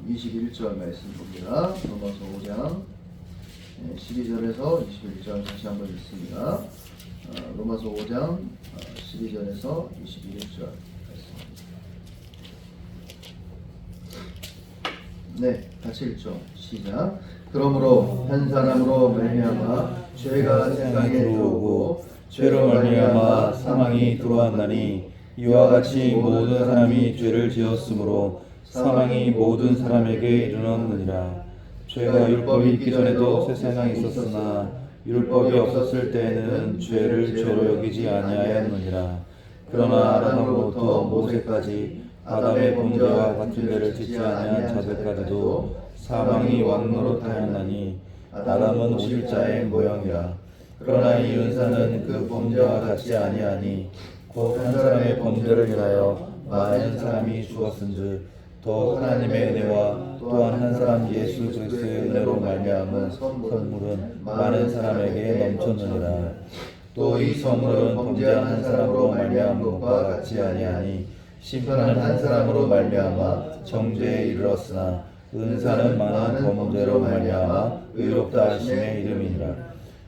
21절 말씀 봅니다. 로마서 5장 12절에서 21절 다시 한번 읽습니다. 로마서 5장 12절에서 21절 말씀. 네, 같이 읽죠. 시작. 그러므로 한 사람으로 말미암아 죄가 세상에 들어오고 죄로 말미암아 사망이 들어왔나니 이와 같이 모든 사람이 죄를 지었으므로 사망이 모든 사람에게 이르렀느니라. 죄가 율법이 있기 전에도 세상에 있었으나 율법이 없었을 때에는 죄를 죄로 여기지 아니하였느니라. 그러나 아담으로부터 모세까지 아담의 범죄와 같은 죄를 짓지 아니한 자들까지도 사망이 왕노릇하였나니 아담은 오실 자의 모형이라. 그러나 이 은사는 그 범죄와 같지 아니하니 곧 한 사람의 범죄를 인하여 많은 사람이 죽었은즉 더 하나님의 은혜와 또한 한 사람 예수 그리스도의 은혜로 말미암은 선물은 많은 사람에게 넘쳤느니라. 또 이 선물은 범죄한 한 사람으로 말미암은 것과 같지 아니하니 심판은 한 사람으로 말미암아 정죄에 이르렀으나 은사는 많은 범죄로 말미암아 의롭다 하심의 이름이니라.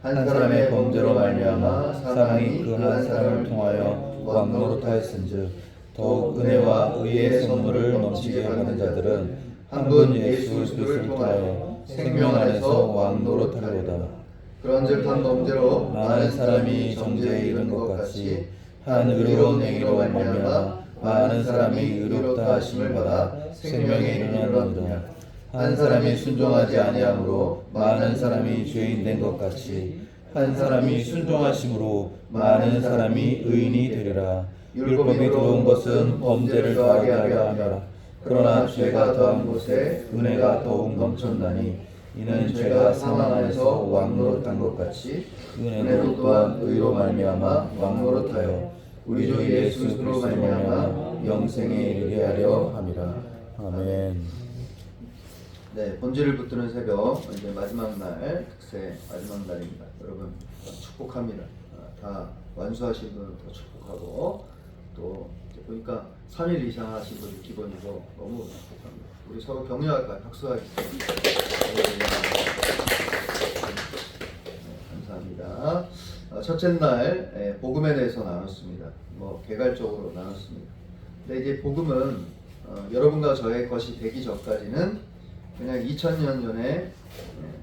한 사람의 범죄로 말미암아 사망이 그 한 사람을 통하여 왕노릇하였은즉 더욱 은혜와 의의 선물을 넘치게 하는 자들은 한 분 예수 그리스도를 통하여 생명 안에서 왕노릇하리로다. 그런즉 한 범죄로 많은 사람이 정죄에 이른 것 같이 한 의로운 행위로 말미암아 많은 사람이 의롭다 하심을 받아 생명에 이르렀느니라. 한 사람이 순종하지 아니함으로 많은 사람이 죄인 된 것 같이 한 사람이 순종하심으로 많은 사람이 의인이 되리라. 율법이 들어온 것은 범죄를 더하게 하려 함이라. 그러나 죄가 더한 곳에 은혜가 더욱 넘쳤나니 이는 죄가 사망 안에서 왕노릇한 것 같이 은혜도 또한 의로 말미암아 왕노릇하여 우리 주 예수 그리스도로 말미암아 영생에 이르게 하려 함이라. 아멘. 네, 본질을 붙드는 새벽 이제 마지막 날 특세 마지막 날입니다. 여러분 축복합니다. 다 완수하신 분은 더 축복하고 또 이제 보니까 3일 이상 하신 분이 기본이고 너무 축복합니다. 우리 서로 격려할까요? 박수하겠습니다. 네, 감사합니다. 첫째 날 복음에 대해서 나눴습니다. 개괄적으로 나눴습니다. 근데 이제 복음은 여러분과 저의 것이 되기 전까지는 그냥 2000년 전에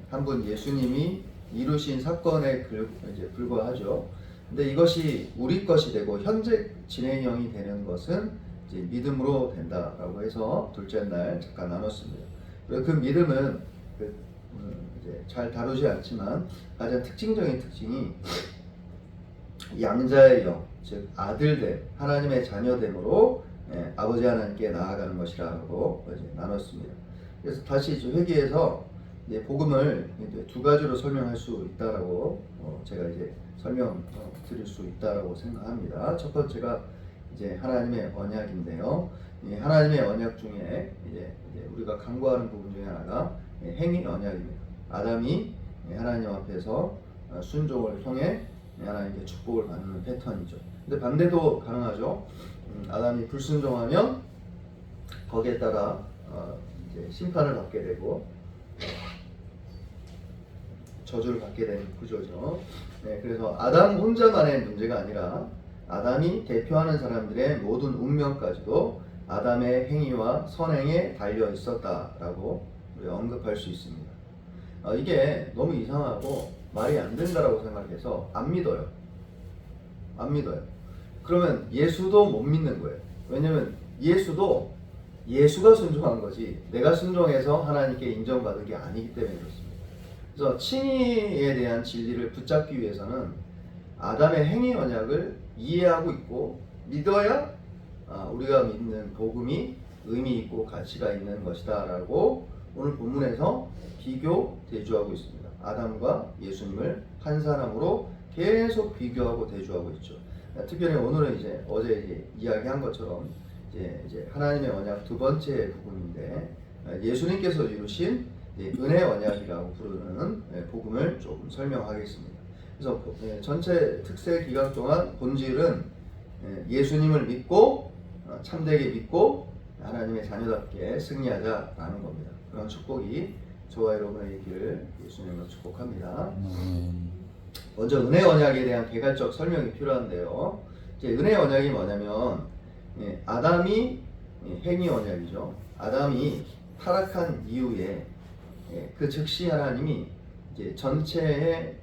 한 분 예수님이 이루신 사건에 이제 불과하죠. 근데 이것이 우리 것이 되고 현재 진행형이 되는 것은 이제 믿음으로 된다라고 해서 둘째 날 잠깐 나눴습니다. 그리고 그 믿음은 이제 잘 다루지 않지만 가장 특징적인 특징이 양자의 영, 즉 아들됨, 하나님의 자녀됨으로 아버지 하나님께 나아가는 것이라고 이제 나눴습니다. 그래서 다시 이제 회개해서 이제 복음을 이제 두 가지로 설명할 수 있다라고 제가 이제 설명드릴 수 있다라고 생각합니다. 첫 번째가 이제 하나님의 언약인데요. 이 하나님의 언약 중에 이제 우리가 간구하는 부분 중에 하나가 행위 언약입니다. 아담이 하나님 앞에서 순종을 통해 하나님께 축복을 받는 패턴이죠. 근데 반대도 가능하죠. 아담이 불순종하면 거기에 따라 이제 심판을 받게 되고 저주를 받게 되는 구조죠. 네, 그래서 아담 혼자만의 문제가 아니라 아담이 대표하는 사람들의 모든 운명까지도 아담의 행위와 선행에 달려 있었다라고 우리가 언급할 수 있습니다. 이게 너무 이상하고 말이 안 된다라고 생각해서 안 믿어요. 그러면 예수도 못 믿는 거예요. 왜냐면 예수가 순종한 거지 내가 순종해서 하나님께 인정받은 게 아니기 때문에 그렇습니다. 그래서 칭의에 대한 진리를 붙잡기 위해서는 아담의 행위 언약을 이해하고 있고 믿어야 우리가 믿는 복음이 의미 있고 가치가 있는 것이다 라고 오늘 본문에서 비교 대조하고 있습니다. 아담과 예수님을 한 사람으로 계속 비교하고 대조하고 있죠. 특별히 오늘은 어제 이야기한 것처럼 이제 하나님의 언약 두 번째 부분인데 예수님께서 이루신 은혜 언약이라고 부르는 복음을 조금 설명하겠습니다. 그래서 전체 특세 기간 동안 본질은 예수님을 믿고 참되게 믿고 하나님의 자녀답게 승리하자라는 겁니다. 그런 축복이 저와 여러분의 있기를 예수님으로 축복합니다. 먼저 은혜 언약에 대한 개괄적 설명이 필요한데요. 이제 은혜 언약이 뭐냐면 아담이 행위 언약이죠. 아담이 타락한 이후에 그 즉시 하나님이 이제 전체의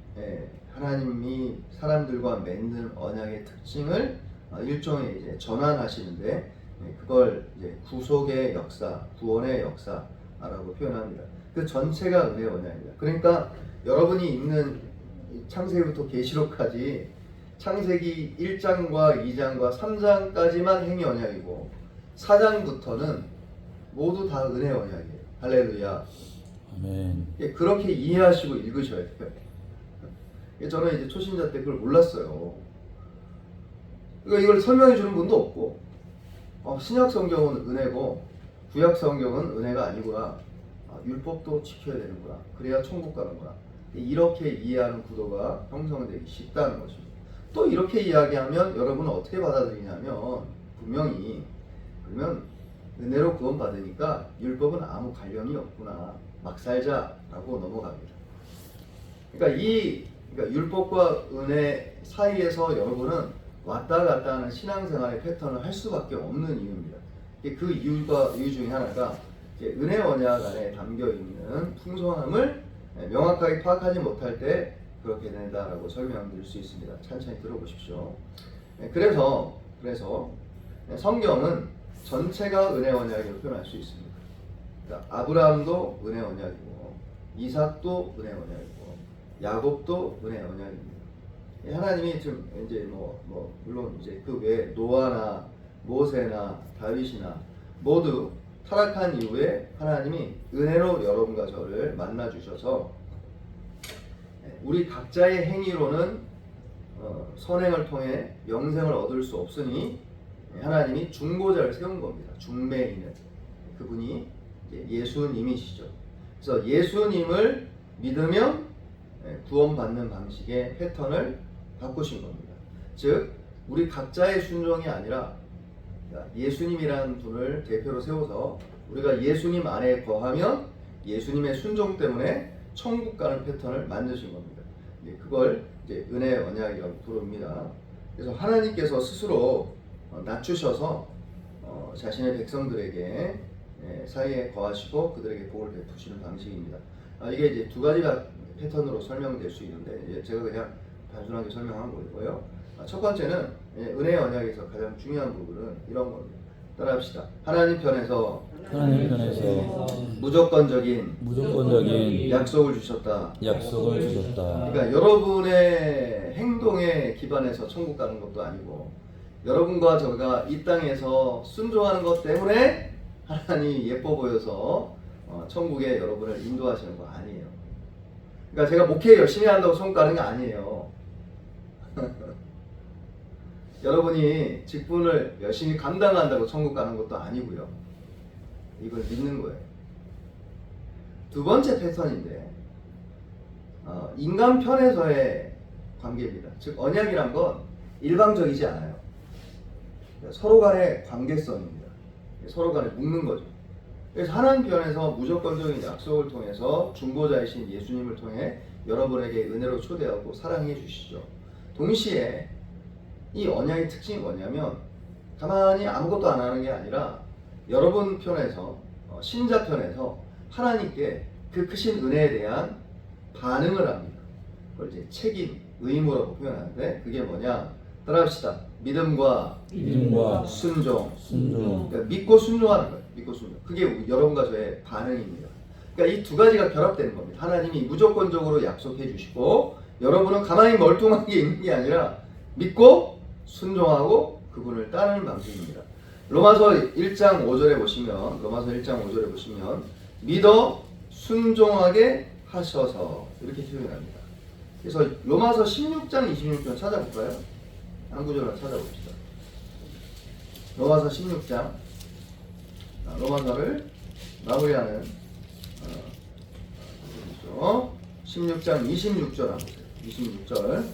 하나님이 사람들과 맺는 언약의 특징을 일종의 이제 전환하시는데 그걸 이제 구속의 역사, 구원의 역사라고 표현합니다. 그 전체가 은혜 언약입니다. 그러니까 여러분이 읽는 창세기부터 계시록까지 창세기 1장과 2장과 3장까지만 행위 언약이고 4장부터는 모두 다 은혜 언약이에요. 할렐루야. 아멘. 그렇게 이해하시고 읽으셔야 돼요. 저는 이제 초신자 때 그걸 몰랐어요. 그러니까 이걸 설명해 주는 분도 없고 신약 성경은 은혜고 구약 성경은 은혜가 아니구나. 율법도 지켜야 되는구나. 그래야 천국 가는구나. 이렇게 이해하는 구도가 형성되기 쉽다는 것입니다. 또 이렇게 이야기하면 여러분은 어떻게 받아들이냐면 분명히 그러면 은혜로 구원 받으니까 율법은 아무 관련이 없구나. 막 살자라고 넘어갑니다. 그러니까 율법과 은혜 사이에서 여러분은 왔다 갔다 하는 신앙생활의 패턴을 할 수밖에 없는 이유입니다. 그 이유 중에 하나가 은혜 언약 안에 담겨 있는 풍성함을 명확하게 파악하지 못할 때 그렇게 된다라고 설명드릴 수 있습니다. 천천히 들어보십시오. 그래서 성경은 전체가 은혜 언약이라고 표현할 수 있습니다. 그러니까 아브라함도 은혜 언약이고 이삭도 은혜 언약이고 야곱도 은혜 언약입니다. 하나님이 지금 이제 물론 이제 그 외에 노아나 모세나 다윗이나 모두 타락한 이후에 하나님이 은혜로 여러분과 저를 만나 주셔서 우리 각자의 행위로는 선행을 통해 영생을 얻을 수 없으니 하나님이 중보자를 세운 겁니다. 중매인을. 그분이 예수님이시죠. 그래서 예수님을 믿으면 구원받는 방식의 패턴을 바꾸신 겁니다. 즉 우리 각자의 순종이 아니라 예수님이라는 분을 대표로 세워서 우리가 예수님 안에 거하면 예수님의 순종 때문에 천국 가는 패턴을 만드신 겁니다. 그걸 이제 은혜 언약이라고 부릅니다. 그래서 하나님께서 스스로 낮추셔서 자신의 백성들에게 사이에 거하시고 그들에게 복을 베푸시는 방식입니다. 이게 이제 두 가지 패턴으로 설명될 수 있는데 제가 그냥 단순하게 설명한 거고요. 첫 번째는 은혜 언약에서 가장 중요한 부분은 이런 겁니다. 따라합시다. 하나님 편에서 무조건적인 약속을 주셨다. 그러니까 여러분의 행동에 기반해서 천국 가는 것도 아니고 여러분과 저가 이 땅에서 순종하는 것 때문에 하나님이 예뻐 보여서 천국에 여러분을 인도하시는 거 아니에요. 그러니까 제가 목회 열심히 한다고 천국 가는 게 아니에요. 여러분이 직분을 열심히 감당한다고 천국 가는 것도 아니고요. 이걸 믿는 거예요. 두 번째 패턴인데 인간 편에서의 관계입니다. 즉 언약이란 건 일방적이지 않아요. 서로 간의 관계성입니다. 서로 간에 묶는 거죠. 그래서 하나님 편에서 무조건적인 약속을 통해서 중보자이신 예수님을 통해 여러분에게 은혜로 초대하고 사랑해 주시죠. 동시에 이 언약의 특징이 뭐냐면 가만히 아무것도 안 하는 게 아니라 여러분 편에서 신자 편에서 하나님께 그 크신 은혜에 대한 반응을 합니다. 그걸 이제 책임, 의무라고 표현하는데 그게 뭐냐? 따라합시다. 믿음과 순종. 그러니까 믿고 순종하는 거예요. 믿고 순종. 그게 여러분과 저의 반응입니다. 그러니까 이 두 가지가 결합되는 겁니다. 하나님이 무조건적으로 약속해 주시고 여러분은 가만히 멀뚱하게 있는 게 아니라 믿고 순종하고 그분을 따르는 방식입니다. 로마서 1장 5절에 보시면 믿어 순종하게 하셔서 이렇게 표현합니다. 그래서 로마서 16장 26절 찾아볼까요? 한 구절만 찾아봅시다. 로마서 16장 로마서를 마무리하는 16장 26절 한번 보세요. 26절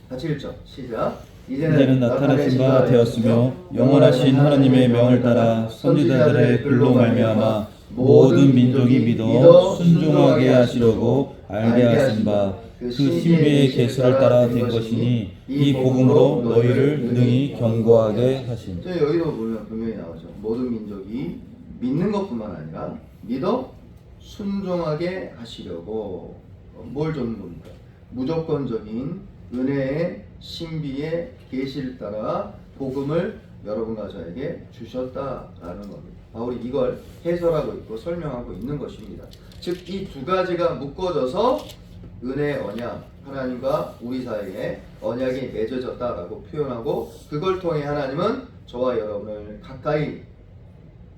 같이 읽죠. 시작. 이제는 나타내신 바 되었으며 영원하신 하나님의 명을 따라 선지자들의 글로 말미암아 모든 민족이 믿어 순종하게 하시려고 알게 하신 바 그 신비의 계시를 따라 된 것이니 이 복음으로 너희를 능히 견고하게 하신. 여기도 보면 분명히 나오죠. 모든 민족이 믿는 것뿐만 아니라 믿어 순종하게 하시려고. 뭘 줬는 겁니까? 무조건적인 은혜의 신비의 계시를 따라 복음을 여러분과 저에게 주셨다라는 겁니다. 바울이 이걸 해설하고 있고 설명하고 있는 것입니다. 즉 이 두 가지가 묶어져서 은혜의 언약, 하나님과 우리 사이에 언약이 맺어졌다라고 표현하고, 그걸 통해 하나님은 저와 여러분을 가까이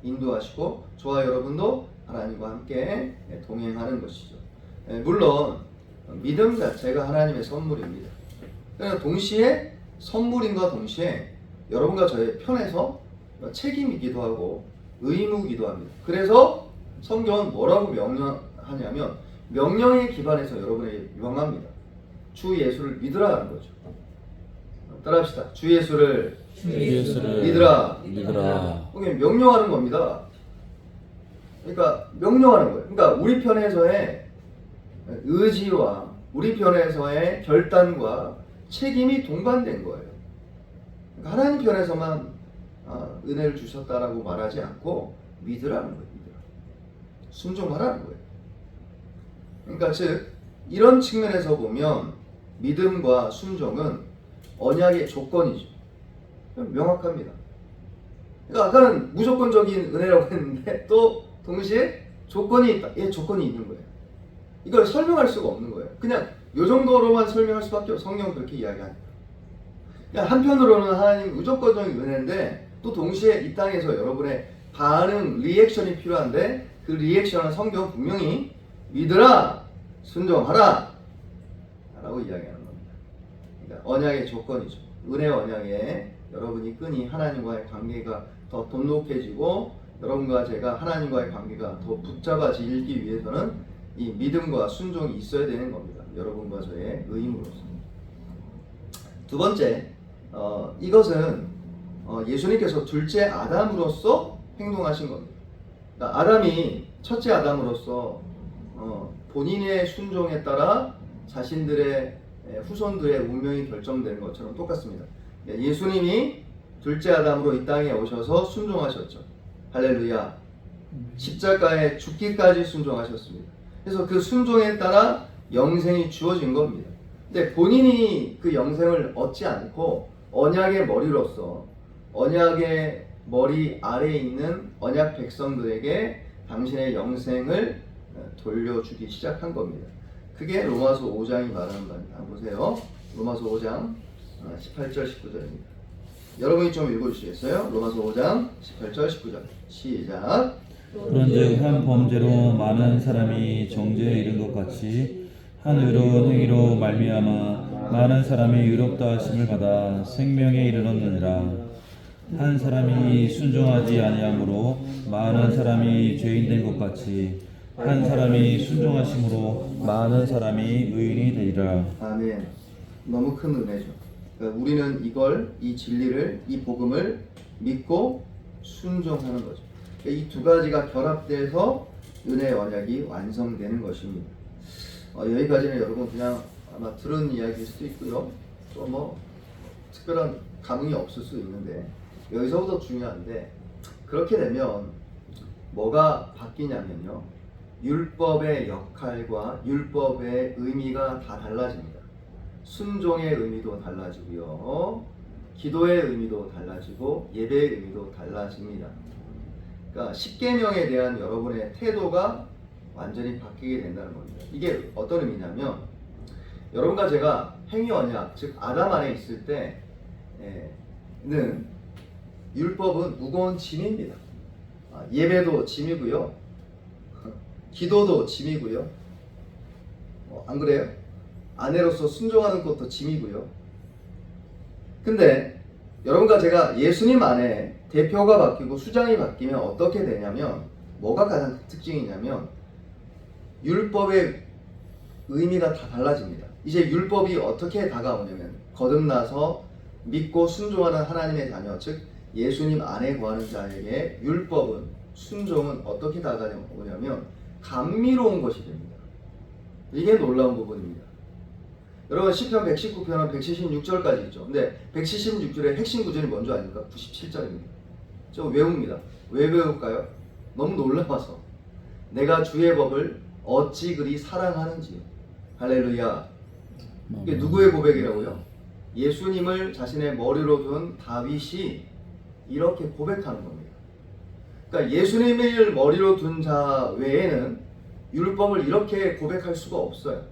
인도하시고 저와 여러분도 하나님과 함께 동행하는 것이죠. 물론 믿음 자체가 하나님의 선물입니다. 그러나 동시에 선물인과 동시에 여러분과 저의 편에서 책임이기도 하고 의무이기도 합니다. 그래서 성경은 뭐라고 명령하냐면 명령에 기반해서 여러분에게 명합니다. 주 예수를 믿으라 하는 거죠. 따라합시다. 주 예수를 믿으라. 이게 명령하는 겁니다. 그러니까 명령하는 거예요. 그러니까 우리 편에서의 의지와 우리 편에서의 결단과 책임이 동반된 거예요. 그러니까 하나님 편에서만 은혜를 주셨다라고 말하지 않고 믿으라는 거예요. 믿으라. 순종하라는 거예요. 그러니까 즉 이런 측면에서 보면 믿음과 순종은 언약의 조건이죠. 명확합니다. 그러니까 아까는 무조건적인 은혜라고 했는데 또 동시에 조건이 있다. 예, 조건이 있는 거예요. 이걸 설명할 수가 없는 거예요. 그냥 이 정도로만 설명할 수밖에 없어요. 성경은 그렇게 이야기하니까. 그냥 한편으로는 하나님 무조건적인 은혜인데 또 동시에 이 땅에서 여러분의 반응, 리액션이 필요한데 그 리액션은 성경은 분명히 믿으라, 순종하라 라고 이야기하는 겁니다. 그러니까 언약의 조건이죠. 은혜 언약에 여러분이 끈이 하나님과의 관계가 더 돈독해지고 여러분과 제가 하나님과의 관계가 더 붙잡아지기 위해서는 이 믿음과 순종이 있어야 되는 겁니다. 여러분과 저의 의무로서. 두 번째, 이것은 예수님께서 둘째 아담으로서 행동하신 겁니다. 그러니까 아담이 첫째 아담으로서 본인의 순종에 따라 자신들의 후손들의 운명이 결정되는 것처럼 똑같습니다. 예수님이 둘째 아담으로 이 땅에 오셔서 순종하셨죠. 할렐루야. 십자가에 죽기까지 순종하셨습니다. 그래서 그 순종에 따라 영생이 주어진 겁니다. 근데 본인이 그 영생을 얻지 않고 언약의 머리로서 언약의 머리 아래에 있는 언약 백성들에게 당신의 영생을 돌려주기 시작한 겁니다. 그게 로마서 5장이 말하는 바입니다. 보세요. 로마서 5장 18절 19절입니다. 여러분이 좀 읽어주시겠어요? 로마서 5장 18절 19절 시작. 그런즉 한 범죄로 많은 사람이 정죄에 이른 것 같이 한 의로운 행위로 말미암아 많은 사람이 의롭다 하심을 받아 생명에 이르렀느니라. 한 사람이 순종하지 아니함으로 많은 사람이 죄인 된 것 같이 한 사람이 순종하심으로 많은 사람이 의인이 되리라. 아멘. 너무 큰 은혜죠. 그러니까 우리는 이 진리를, 이 복음을 믿고 순종하는 거죠. 이 두 가지가 결합돼서 은혜의 언약이 완성되는 것입니다. 여기까지는 여러분 그냥 아마 들은 이야기일 수도 있고요. 또 뭐 특별한 감흥이 없을 수 있는데 여기서부터 중요한데, 그렇게 되면 뭐가 바뀌냐면요. 율법의 역할과 율법의 의미가 다 달라집니다. 순종의 의미도 달라지고요. 기도의 의미도 달라지고 예배의 의미도 달라집니다. 그러니까 십계명에 대한 여러분의 태도가 완전히 바뀌게 된다는 겁니다. 이게 어떤 의미냐면 여러분과 제가 행위 언약, 즉 아담 안에 있을 때는 율법은 무거운 짐입니다. 예배도 짐이고요. 기도도 짐이고요. 안 그래요? 아내로서 순종하는 것도 짐이고요. 근데 여러분과 제가 예수님 안에 대표가 바뀌고 수장이 바뀌면 어떻게 되냐면, 뭐가 가장 특징이냐면 율법의 의미가 다 달라집니다. 이제 율법이 어떻게 다가오냐면 거듭나서 믿고 순종하는 하나님의 자녀, 즉 예수님 안에 거하는 자에게 율법은, 순종은 어떻게 다가오냐면 감미로운 것이 됩니다. 이게 놀라운 부분입니다. 여러분 시편 119편은 176절까지 있죠. 근데 176절의 핵심 구절이 뭔지 아닙니까? 97절입니다. 저 외웁니다. 왜 외울까요? 너무 놀라워서. 내가 주의 법을 어찌 그리 사랑하는지요. 할렐루야. 이게 누구의 고백이라고요? 예수님을 자신의 머리로 둔 다윗이 이렇게 고백하는 겁니다. 그러니까 예수님을 머리로 둔 자 외에는 율법을 이렇게 고백할 수가 없어요.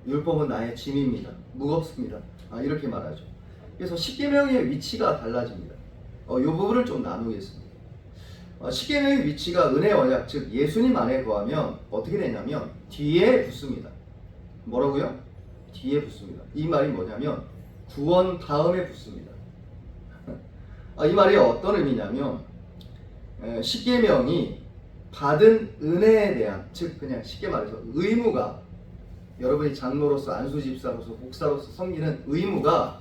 율법은 나의 짐입니다. 무겁습니다. 이렇게 말하죠. 그래서 십계명의 위치가 달라집니다. 이 부분을 좀 나누겠습니다. 십계명의 위치가 은혜 언약, 즉 예수님 안에 거하면 어떻게 되냐면 뒤에 붙습니다. 뭐라고요? 뒤에 붙습니다. 이 말이 뭐냐면 구원 다음에 붙습니다. 이 말이 어떤 의미냐면 십계명이 받은 은혜에 대한, 즉 그냥 쉽게 말해서 의무가, 여러분이 장로로서, 안수집사로서, 목사로서 섬기는 의무가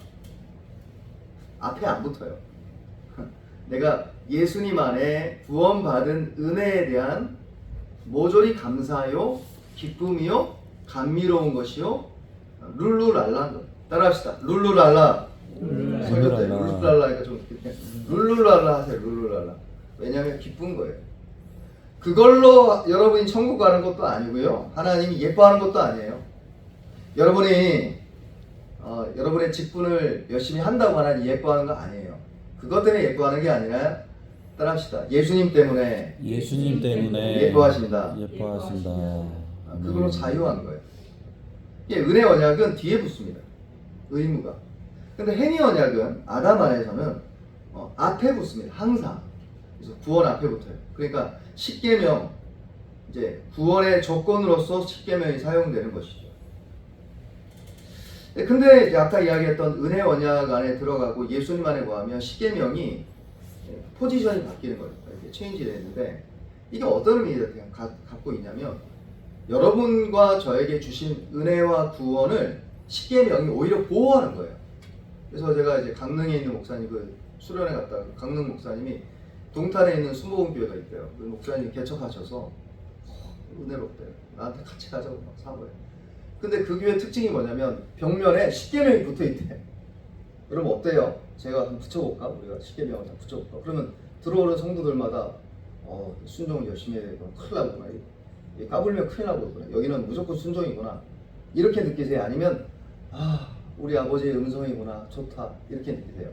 앞에 안 붙어요. 내가 예수님 안에 구원받은 은혜에 대한 모조리 감사요, 기쁨이요, 감미로운 것이요, 룰루랄라인 것. 따라합시다. 룰루랄라. 설교 때 룰루랄라니까 좀 룰루랄라 하세요. 룰루랄라. 왜냐하면 기쁜 거예요. 그걸로 여러분이 천국 가는 것도 아니고요. 하나님이 예뻐하는 것도 아니에요. 여러분이 여러분의 직분을 열심히 한다고 하나님 예뻐하는 거 아니에요. 그것 때문에 예뻐하는 게 아니라, 따라합시다. 예수님 때문에 예뻐하신다. 그걸로 자유한 거예요. 은혜 언약은 뒤에 붙습니다. 의무가. 근데 행위 언약은 아담 안에서는 앞에 붙습니다. 항상. 그래서 구원 앞에 붙어요. 그러니까 십계명, 이제 구원의 조건으로서 십계명이 사용되는 것이죠. 근데 아까 이야기했던 은혜 언약 안에 들어가고 예수님 안에 거하면 십계명이 포지션이 바뀌는 거예요. 이렇게 체인지 되는데, 이게 어떤 의미를 갖고 있냐면 여러분과 저에게 주신 은혜와 구원을 십계명이 오히려 보호하는 거예요. 그래서 제가 이제 강릉에 있는 목사님 수련회 갔다가 강릉 목사님이 동탄에 있는 순복음교회가 있대요. 그 목사님이 개척하셔서 은혜롭대요. 나한테 같이 가자고 막 사고요. 근데 그 교회 특징이 뭐냐면 벽면에 십계명이 붙어 있대. 그럼 어때요? 제가 한번 붙여볼까? 우리가 십계명을 다 붙여볼까? 그러면 들어오는 성도들마다 순종을 열심히 해야 되구나. 큰일 나구나. 까불면 큰일 나구나. 여기는 무조건 순종이구나. 이렇게 느끼세요? 아니면 우리 아버지의 음성이구나. 좋다. 이렇게 느끼세요?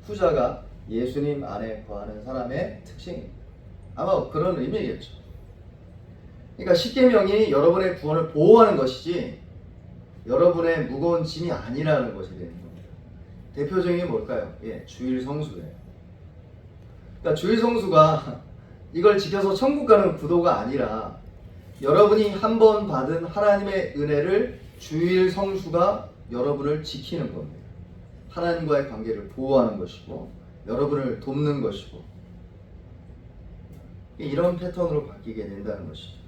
후자가 예수님 안에 거하는 사람의 특징입니다. 아마 그런 의미겠죠. 그러니까 십계명이 여러분의 구원을 보호하는 것이지 여러분의 무거운 짐이 아니라는 것이 되는 겁니다. 대표적인 게 뭘까요? 주일 성수예요. 그러니까 주일 성수가 이걸 지켜서 천국 가는 구도가 아니라 여러분이 한 번 받은 하나님의 은혜를 주일 성수가 여러분을 지키는 겁니다. 하나님과의 관계를 보호하는 것이고 여러분을 돕는 것이고, 이런 패턴으로 바뀌게 된다는 것이죠.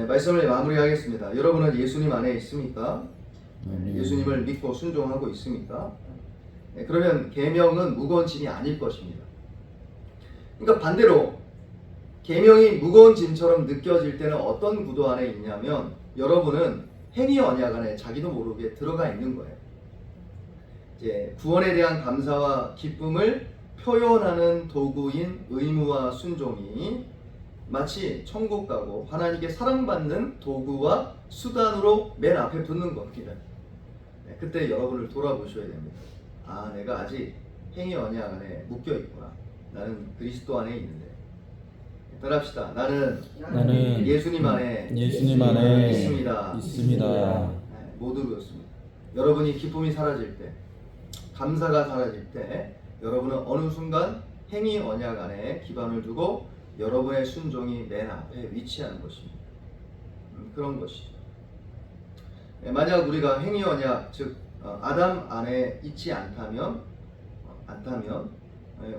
말씀을 마무리하겠습니다. 여러분은 예수님 안에 있습니까? 예수님을 믿고 순종하고 있습니까? 그러면 계명은 무거운 짐이 아닐 것입니다. 그러니까 반대로 계명이 무거운 짐처럼 느껴질 때는 어떤 구도 안에 있냐면 여러분은 행위 언약 안에 자기도 모르게 들어가 있는 거예요. 이제 구원에 대한 감사와 기쁨을 표현하는 도구인 의무와 순종이 마치 천국 가고 하나님께 사랑받는 도구와 수단으로 맨 앞에 붙는 겁니다. 그때 여러분을 돌아보셔야 됩니다. 내가 아직 행위 언약 안에 묶여 있구나. 나는 그리스도 안에 있는데. 따라합시다. 나는 예수님 안에 있습니다. 모두 그렇습니다. 여러분이 기쁨이 사라질 때, 감사가 사라질 때 여러분은 어느 순간 행위 언약 안에 기반을 두고 여러분의 순종이 맨 앞에 위치하는 것입니다. 그런 것이죠. 만약 우리가 행위 언약, 즉 아담 안에 있지 않다면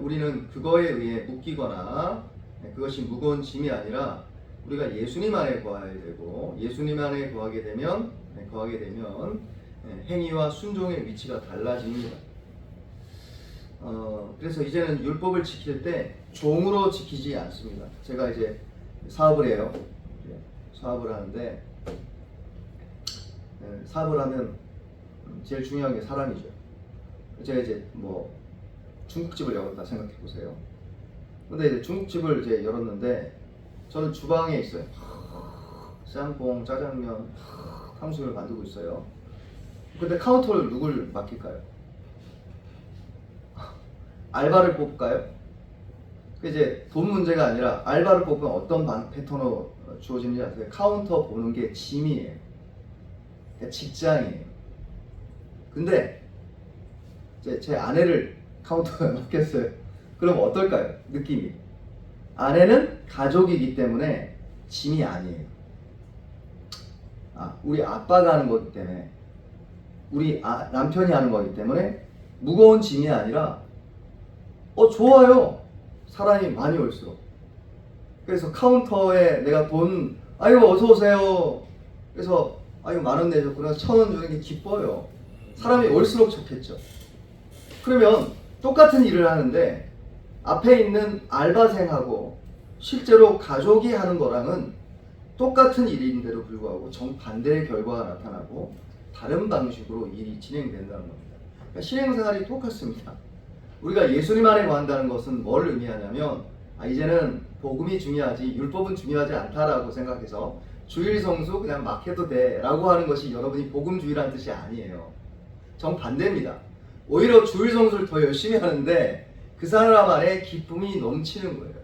우리는 그거에 의해 묶이거나 그것이 무거운 짐이 아니라 우리가 예수님 안에 거해야 되고, 예수님 안에 거하게 되면 행위와 순종의 위치가 달라집니다. 그래서 이제는 율법을 지킬 때 종으로 지키지 않습니다. 제가 이제 사업을 해요. 사업을 하는데 사업을 하면 제일 중요한 게 사람이죠. 제가 이제 뭐 중국집을 열었다 생각해 보세요. 근데 이제 중국집을 이제 열었는데 저는 주방에 있어요. 짬뽕, 짜장면, 탕수육을 만들고 있어요. 근데 카운터를 누굴 맡길까요? 알바를 뽑을까요? 이제 돈 문제가 아니라 알바를 뽑으면 어떤 패턴으로 주어지는지 아세요? 카운터 보는 게 짐이에요. 그러니까 직장이에요. 근데 이제 제 아내를 카운터에 맡겼어요. 그럼 어떨까요? 느낌이. 아내는 가족이기 때문에 짐이 아니에요. 우리 아빠가 하는 거기 때문에, 우리 남편이 하는 거기 때문에 무거운 짐이 아니라 좋아요. 사람이 많이 올수록. 그래서 카운터에 내가 돈, 아이고 어서 오세요. 그래서 아이고 10,000원 내줬구나, 1,000원 주는 게 기뻐요. 사람이 올수록 좋겠죠. 그러면 똑같은 일을 하는데 앞에 있는 알바생하고 실제로 가족이 하는 거랑은 똑같은 일인데도 불구하고 정반대의 결과가 나타나고 다른 방식으로 일이 진행된다는 겁니다. 그러니까 신앙생활이 똑같습니다. 우리가 예수님 안에 거한다는 것은 뭘 의미하냐면 이제는 복음이 중요하지 율법은 중요하지 않다라고 생각해서 주일 성수 그냥 막 해도 돼 라고 하는 것이 여러분이 복음주의라는 뜻이 아니에요. 정반대입니다. 오히려 주일 성수를 더 열심히 하는데 그 사람 안에 기쁨이 넘치는 거예요.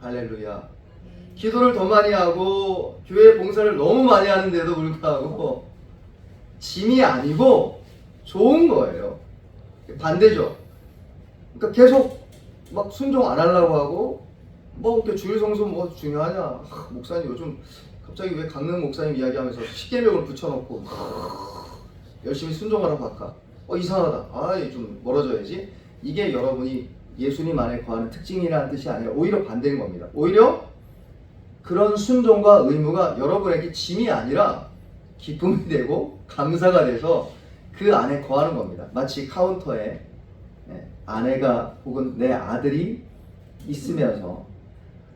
할렐루야. 기도를 더 많이 하고 교회 봉사를 너무 많이 하는데도 불구하고 짐이 아니고 좋은 거예요. 반대죠. 그러니까 계속 막 순종 안 하려고 하고 뭐 이렇게 주일 성수 뭐 중요하냐. 목사님 요즘 갑자기 왜 강릉 목사님 이야기하면서 십계명을 붙여놓고 열심히 순종하라고 할까? 이상하다. 좀 멀어져야지. 이게 여러분이 예수님 안에 거하는 특징이라는 뜻이 아니라 오히려 반대인 겁니다. 오히려 그런 순종과 의무가 여러분에게 짐이 아니라 기쁨이 되고 감사가 돼서 그 안에 거하는 겁니다. 마치 카운터에 아내가 혹은 내 아들이 있으면서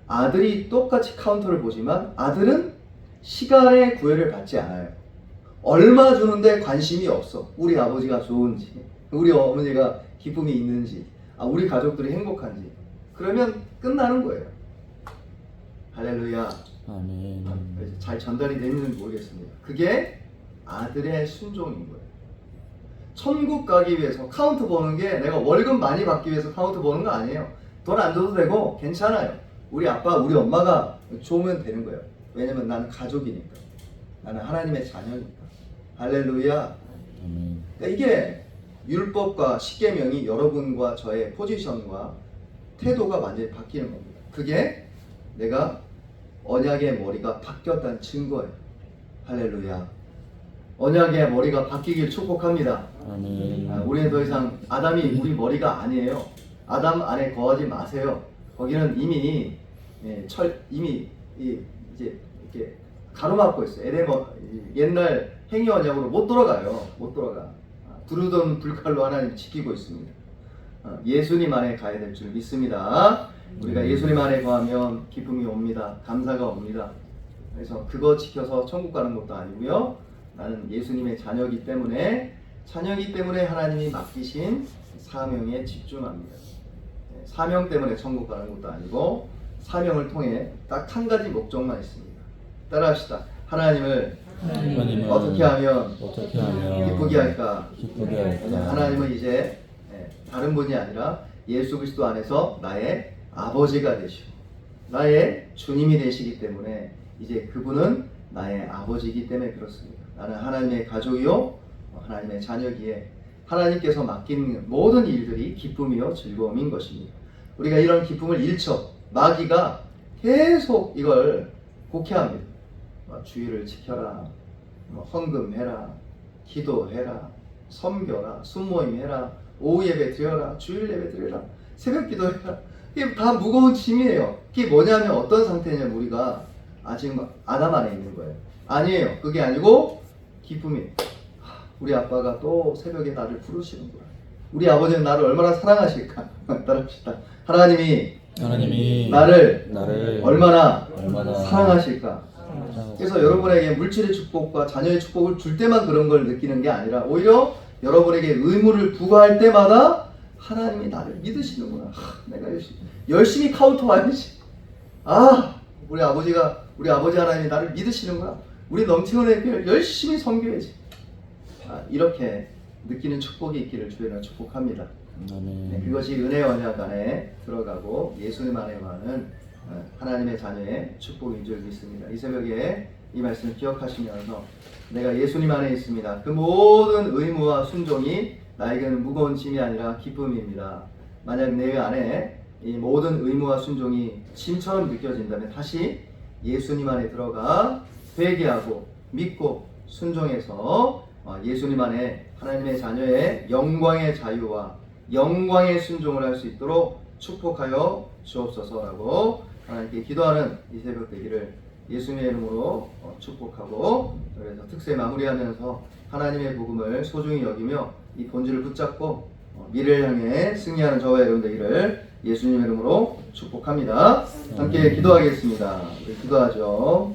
아들이 똑같이 카운터를 보지만 아들은 시간의 구애를 받지 않아요. 얼마 주는데 관심이 없어. 우리 아버지가 좋은지, 우리 어머니가 기쁨이 있는지, 우리 가족들이 행복한지. 그러면 끝나는 거예요. 할렐루야. 아멘. 잘 전달이 되는지 모르겠습니다. 그게 아들의 순종인 거예요. 천국 가기 위해서 카운트 보는 게 내가 월급 많이 받기 위해서 카운트 보는 거 아니에요. 돈 안 줘도 되고 괜찮아요. 우리 아빠, 우리 엄마가 좋으면 되는 거예요. 왜냐면 나는 가족이니까. 나는 하나님의 자녀니까. 할렐루야. 그러니까 이게 율법과 십계명이 여러분과 저의 포지션과 태도가 완전히 바뀌는 겁니다. 그게 내가 언약의 머리가 바뀌었다는 증거예요. 할렐루야. 언약의 머리가 바뀌길 축복합니다. 아멘. 우리는 더 이상 아담이 우리 머리가 아니에요. 아담 안에 거하지 마세요. 거기는 이미 이미 이제 이렇게 가로막고 있어요. 옛날 행위 언약으로 못 돌아가요. 못 돌아가. 부르던 불칼로 하나님 지키고 있습니다. 예수님 안에 가야 될 줄 믿습니다. 우리가 예수님 안에 거하면 기쁨이 옵니다. 감사가 옵니다. 그래서 그거 지켜서 천국 가는 것도 아니고요. 나는 예수님의 자녀이기 때문에 하나님이 맡기신 사명에 집중합니다. 사명 때문에 천국 가는 것도 아니고 사명을 통해 딱 한 가지 목적만 있습니다. 따라합시다. 하나님을 어떻게 하면 기쁘게 할까? 하나님은 이제 다른 분이 아니라 예수 그리스도 안에서 나의 아버지가 되시고 나의 주님이 되시기 때문에 이제 그분은 나의 아버지이기 때문에 그렇습니다. 나는 하나님의 가족이요 하나님의 자녀기에 하나님께서 맡긴 모든 일들이 기쁨이요 즐거움인 것입니다. 우리가 이런 기쁨을 잃죠. 마귀가 계속 이걸 곡해합니다. 주의를 지켜라, 헌금해라, 기도해라, 섬겨라, 순모임해라, 오후 예배 드려라, 주일 예배 드려라, 새벽 기도해라. 이게 다 무거운 짐이에요. 그게 뭐냐면 어떤 상태냐면 우리가 지금 아담 안에 있는 거예요. 아니에요. 그게 아니고 기쁨이 우리 아빠가 또 새벽에 나를 부르시는구나. 우리 아버지는 나를 얼마나 사랑하실까. 따라합시다. 하나님이 나를 얼마나 사랑하실까. 그래서 여러분에게 물질의 축복과 자녀의 축복을 줄 때만 그런 걸 느끼는 게 아니라 오히려 여러분에게 의무를 부과할 때마다 하나님이 나를 믿으시는구나. 내가 열심히 카운터 와야지. 우리 아버지 하나님이 나를 믿으시는구나. 우리 넘치는 애들 열심히 섬겨야지. 이렇게 느끼는 축복이 있기를 주의로 축복합니다. 네, 그것이 은혜 언약 안에 들어가고 예수님 안에만은 하나님의 자녀의 축복인 줄 믿습니다. 이 새벽에 이 말씀을 기억하시면서 내가 예수님 안에 있습니다. 그 모든 의무와 순종이 나에게는 무거운 짐이 아니라 기쁨입니다. 만약 내 안에 이 모든 의무와 순종이 짐처럼 느껴진다면 다시 예수님 안에 들어가 회개하고 믿고 순종해서 예수님 안에 하나님의 자녀의 영광의 자유와 영광의 순종을 할 수 있도록 축복하여 주옵소서라고 하나님께 기도하는 이 새벽 되기를 예수님의 이름으로 축복하고, 그래서 특세 마무리하면서 하나님의 복음을 소중히 여기며 이 본질을 붙잡고 미래를 향해 승리하는 저와 여러분 되기를 예수님의 이름으로 축복합니다. 함께 기도하겠습니다. 우리 기도하죠.